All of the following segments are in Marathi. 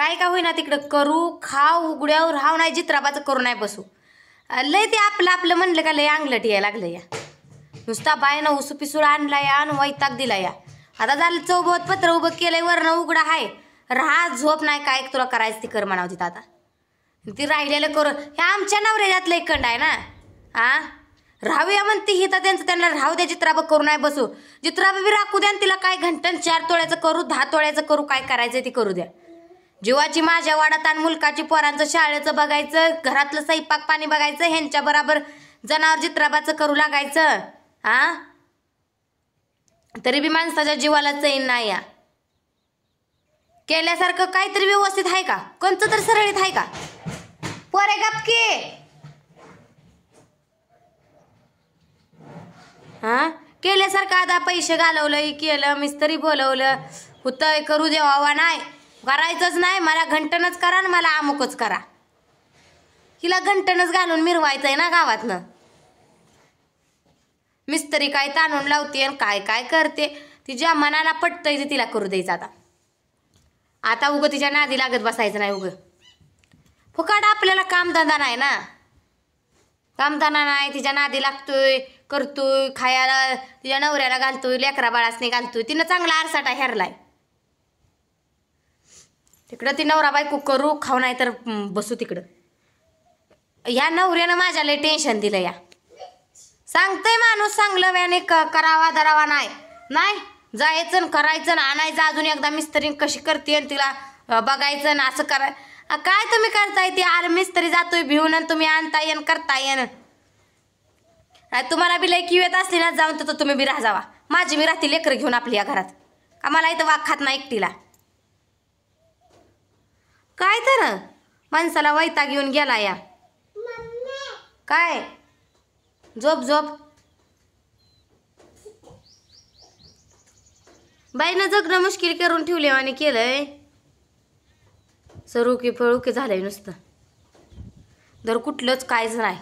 काय का होईना तिकडं करू खाऊ उघड्यावर राहू नाही चित्राबाचं करू नाही बसू लय ते आपलं आपलं म्हणलं का लय अंगलट यायला लागलं या नुसता बायनं उसू पिसूळ आणला या आणि वैताग दिला या आता झालं चौबत पत्र उभं केलंय वरनं उघडा आहे राहा झोप नाही काय तुला करायचं ती कर म्हणावं तिथं आता ती राहिलेलं करून हे आमच्या नवऱ्याच्यातलं एक कंड आहे ना राहूया म्हणते ही तर त्यांचं त्यांना राहू द्या चित्राबा करू नाही बसू चित्राबा बी राखू द्या तिला काय घंटन 4 तोळ्याचं करू 10 तोळ्याचं करू काय करायचं ती करू द्या जीवाची माझ्या वाडात आणि मुलकाची पोरांचं शाळेचं बघायचं घरातलं स्वयंपाक पाणी बघायचं ह्यांच्या बरोबर जनावर चित्राबाचं करू लागायचं तरी बी माणसाच्या जीवाला चैन नाही या केल्यासारखं काहीतरी व्यवस्थित आहे का कोणतं तर सरळीत आहे का पोरे गपके केल्यासारखं आता पैसे घालवलं केलं मिस्त्री बोलवलं होतं करू देवा नाही करायचंच नाही मला घंटनच करा आणि मला अमुकच करा हिला घंटनच घालून मिरवायचंय ना गावातनं मिस्त्री काय ताणून लावते आणि काय काय करते तिच्या मनाला पटतंय ते तिला करू द्यायचं आता उगं तिच्या नादी लागत बसायचं नाही उगं फुकाट आपल्याला कामधंदा नाही ना कामधंदा नाही तिच्या नादी लागतोय करतोय खायला तिच्या नवऱ्याला घालतोय लेकरा बाळासने घालतोय तिनं चांगला आरसाटा हेरलाय तिकडं ती नवरा बायको करू खाऊ नाही तर बसू तिकडं ह्या नवऱ्यानं माझ्या लय टेन्शन दिलं या सांगतंय माणूस चांगलं व्याने करावा धरावा नाही जायचं करायचं आणायचं अजून एकदा मिस्त्री कशी करते तिला बघायचं ना असं कराय काय तुम्ही करताय ते आर मिस्त्री जातोय भिवून आणि तुम्ही आणता येन करता येन तुम्हाला बी लय किव येत असली ना जाऊन तर तुम्ही बी राहा जावा माझी मी राहते लेकर घेऊन आपली या घरात आम्हाला इथं वाघ खात नाही एकटीला काय तर माणसाला वैताग घेऊन गेला या काय झोप झोप बाईनं जगणं मुश्किल करून ठेवले आणि केलंय सरुकी फळुकी झालंय नुसतं जर कुठलंच कायच नाही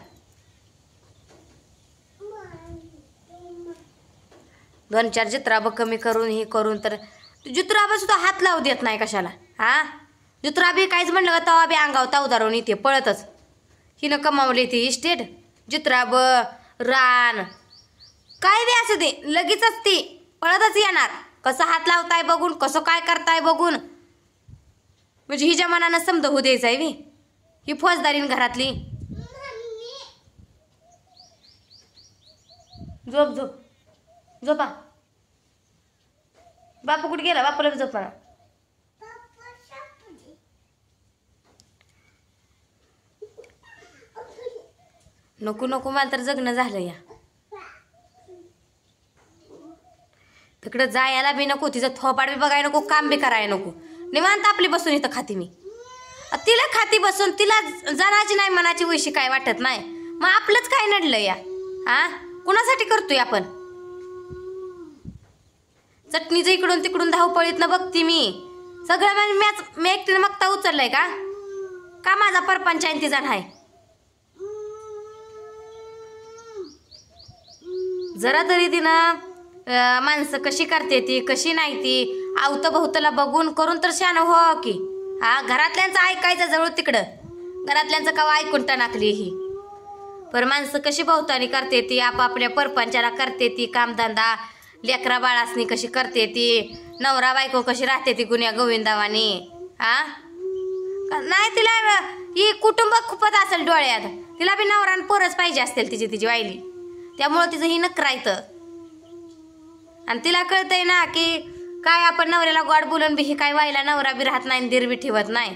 2-4 चित्राबं कमी करून हे करून तर चित्राबा सुद्धा हात लावू देत नाही कशाला चित्राबी काहीच म्हणलं का तवा बी अंगावता उदाहरण इथे पळतच हिनं कमावली ती इस्टेट चित्राब रान काय बी असं ते लगेचच ती पळतच येणार कसं हात लावताय बघून कसं काय करताय बघून म्हणजे हिच्या मनानं समज होऊ द्यायचंय बी ही फौजदारीन घरातली झोप झोप झोपा बापू कुठे गेला बापूला बी झोपा नको नको मला तर जगणं झालं या तिकडं जायला बी नको तिचं थोपाड बी बघायला नको काम बी करायला नको निवांत आपली बसून इथं खाती मी तिला खाती बसून तिला जनाची नाही मनाची वैशी काय वाटत नाही मग आपलंच काय नडलं या कुणासाठी करतोय आपण चटणीचं इकडून तिकडून धावपळीतनं बघते मी सगळं मी एकटीनं मगता उचललंय का माझा परपंच आहे तिचा नाही जरा तरी तिनं माणसं कशी करते ती कशी नाही ती आवतं बहुतला बघून करून तर शान हो की घरातल्यांचं ऐकायचं जवळ तिकडं घरातल्यांचं कवा ऐकून टाकली ही पर माणसं कशी बहुतानी करते ती आपापल्या परपंचाला करते ती कामधंदा लेकरा बाळासनी कशी करते ती नवरा बायको कशी राहते ती गुन्ह्या गोविंदावानी नाही तिला ही कुटुंब खूपच असेल डोळ्यात तिला बी नवरान पोरच पाहिजे असतील तिची वाईली त्यामुळं तिचं ही नकरायतं आणि तिला कळतंय ना की काय आपण नवऱ्याला गोड बोलून बी ही काय व्हायला नवरा बी राहत नाही दीर बी ठेवत नाही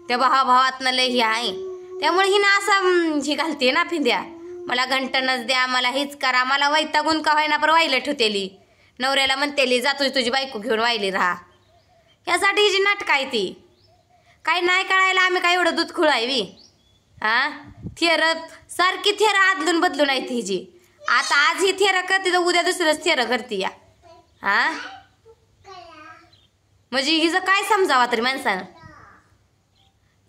त्या भावाभावातनं लय ही आहे त्यामुळे ही ना असं ही घालते ना फिंद्या मला घंटनच द्या मला हीच करा मला वैतागून का व्हायना पर वाहिलं ठेवतेली नवऱ्याला म्हणतेली जातोय तुझी बायको घेऊन वाहिली राहा यासाठी हिची नाटक आहे ती काही नाही कळायला आम्ही काय एवढं दूध खुळायवी थेर सारखी थेर आदलून बदलून आहे ती हिची आता आज ही थेर करते तर उद्या दुसरंच थेर करते या म्हणजे हिचं काय समजावा तरी माणसानं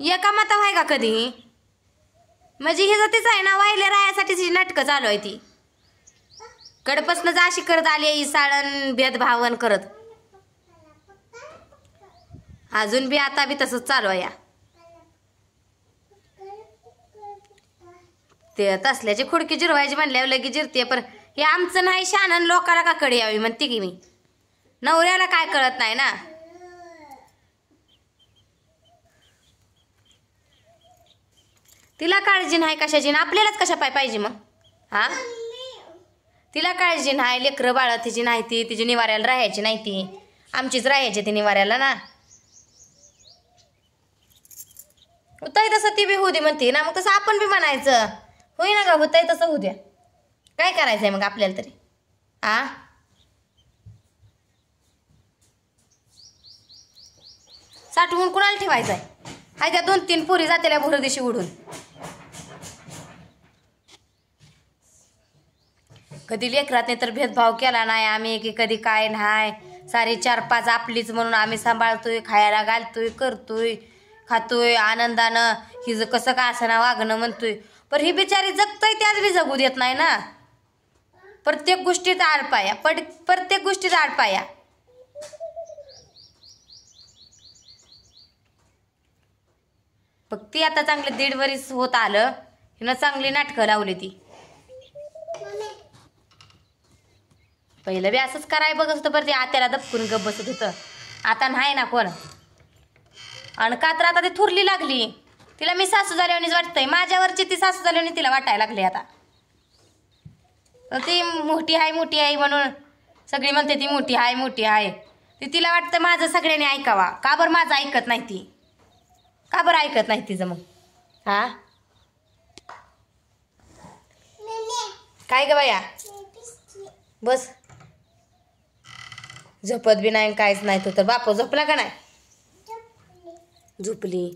एका मता व्हाय का कधी म्हणजे हिचं तीच आहे ना वाहिले राहायसाठी तिची नाटकं चालू आहे ती कडपासनं जाशी करत आली ही साळण भेदभावन करत अजून बी आता बी तसंच चालू आहे या. ते तसल्याची खुडकी जिरवायची म्हणल्यावर लगेच जिरते. पण हे आमचं नाही शानन लोकाला का कडी यावी म्हणते की मी. नवऱ्याला काय कळत नाही ना. तिला काळजी नाही कशाची ना आपल्यालाच कशा पाहिजे मग. हा तिला काळजी नाही. लेकरं बाळ तिची नाही ती तिची निवाऱ्याला राहायची नाही ती. आमचीच राहायची ती निवाऱ्याला ना. होतंय तसं ती बी होऊ दे म्हणते ना. मग तसं आपण बी म्हणायचं होई ना का होतंय तसं होऊ द्या. काय करायचंय मग आपल्याला तरी. आ साठवून कुणाला ठेवायचंय. हाय त्या 2-3 पोरी जातेल्या भोर दिवशी उडून. कधी लेकरात तर भेदभाव केला नाही आम्ही की कधी काय नाही. सारी 4-5 आपलीच म्हणून आम्ही सांभाळतोय, खायला घालतोय, करतोय, खातोय आनंदानं. हिज कसं का असं वागणं म्हणतोय. पण ही बिचारी जगतोय त्याच बी जगू देत नाही ना. प्रत्येक गोष्टीत आडपाया प्रत्येक गोष्टीत आडपाया. ती आता चांगले 1.5 वर्ष होत आलं. हिनं चांगली नाटकं लावली ती. पहिलं बी असंच कराय बघत होतं बरं. ते आत्याला दपकून गप बसत होतं. आता नाही ना कोण. आणि का तर आता ती थुरली लागली. तिला मी सासू झाल्यावानीच वाटतंय. माझ्यावरची ती सासू झाल्यावानी तिला वाटायला लागली आता. ती मोठी आहे म्हणून सगळी म्हणते ती मोठी आहे. ती तिला वाटतं माझं सगळ्यांनी ऐकावा. का बरं माझं ऐकत नाही ती. का बरं ऐकत नाही तिचं मग. हा काय ग बाया बस. झोपत बी नाही काहीच नाही. तो तर बापू झोपला का नाही. झोपली.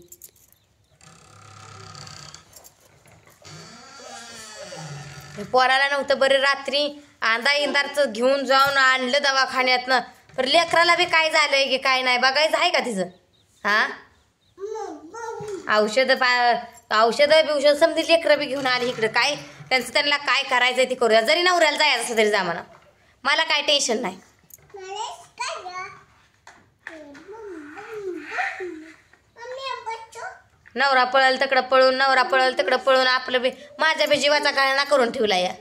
पोराला नव्हतं बरं रात्री इंदारचं घेऊन जाऊन आणलं दवाखान्यातनं. पण लेकराला बी काय झालंय की काय नाही बघायचं आहे का तिचं. हा औषध समजी लेकरं बी घेऊन आली इकडं. काय त्यांना काय करायचंय ते करूया. जरी नवऱ्याला जायचं असं तरी जा म्हणा. मला काय टेन्शन नाही. नवरा पळल तिकडं पळून आपलं बी माझ्या बी जीवाचा गाळणा करून ठेवला या.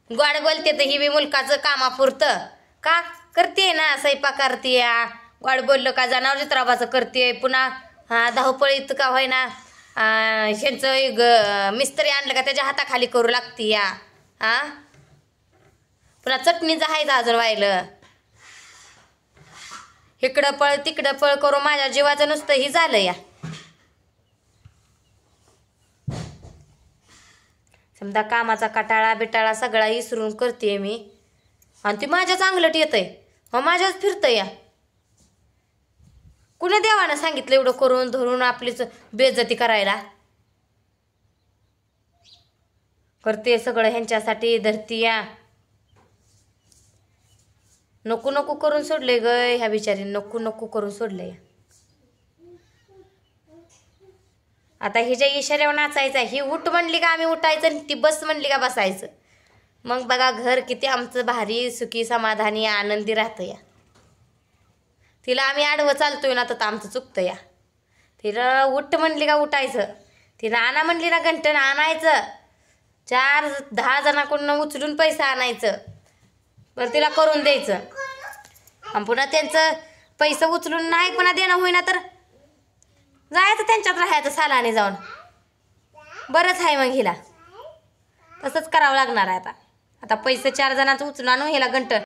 गोड बोलते तर ही बी मुलकाचं कामापुरतं का करते ना. स्वयंपाक करते या. गोड बोललं का जनावर चित्राबाचं करते. पुन्हा धावपळीत का होईना ह्यांचं मिस्त्री आणलं का त्याच्या हाताखाली करू लागते या. पुन्हा चटणीचं आहे अजून व्हायलं. इकडं पळ तिकडं पळ करून माझ्या जीवाचं नुसतं ही झालं या. समजा कामाचा कटाळा बिटाळा सगळा विसरून करते मी. आणि ती माझ्या चांगलंच येतंय. मग माझ्याच फिरतंय या. कुणी देवानं सांगितलं एवढं करून धरून आपलीच बेइज्जती करायला. करते सगळं ह्यांच्यासाठी धरती या. नको नको करून सोडले ग ह्या बिचारी. नको करून सोडले या. आता हिच्या इशाऱ्यावर नाचायचं. ही उठ म्हणली का आम्ही उठायचं. ती बस म्हणली का बसायचं. मग बघा घर किती आमचं भारी सुखी समाधानी आनंदी राहतं या. तिला आम्ही आडवं चालतोय ना तर आमचं चुकतं या. तिला उठ म्हणली का उठायचं. तिला आणा म्हणली ना घंटन आणायचं. 4-10 जणांकडून उचलून पैसा आणायचं. बरं तिला करून द्यायचं. आणि पुन्हा त्यांचं पैसे उचलून नाही पुन्हा देणं होईना तर जायचं त्यांच्यात राहायचं सालाने जाऊन. बरंच आहे मग हिला. तसंच करावं लागणार आहे आता. पैसे 4 जणांचं उचलून आणून हिला घंटन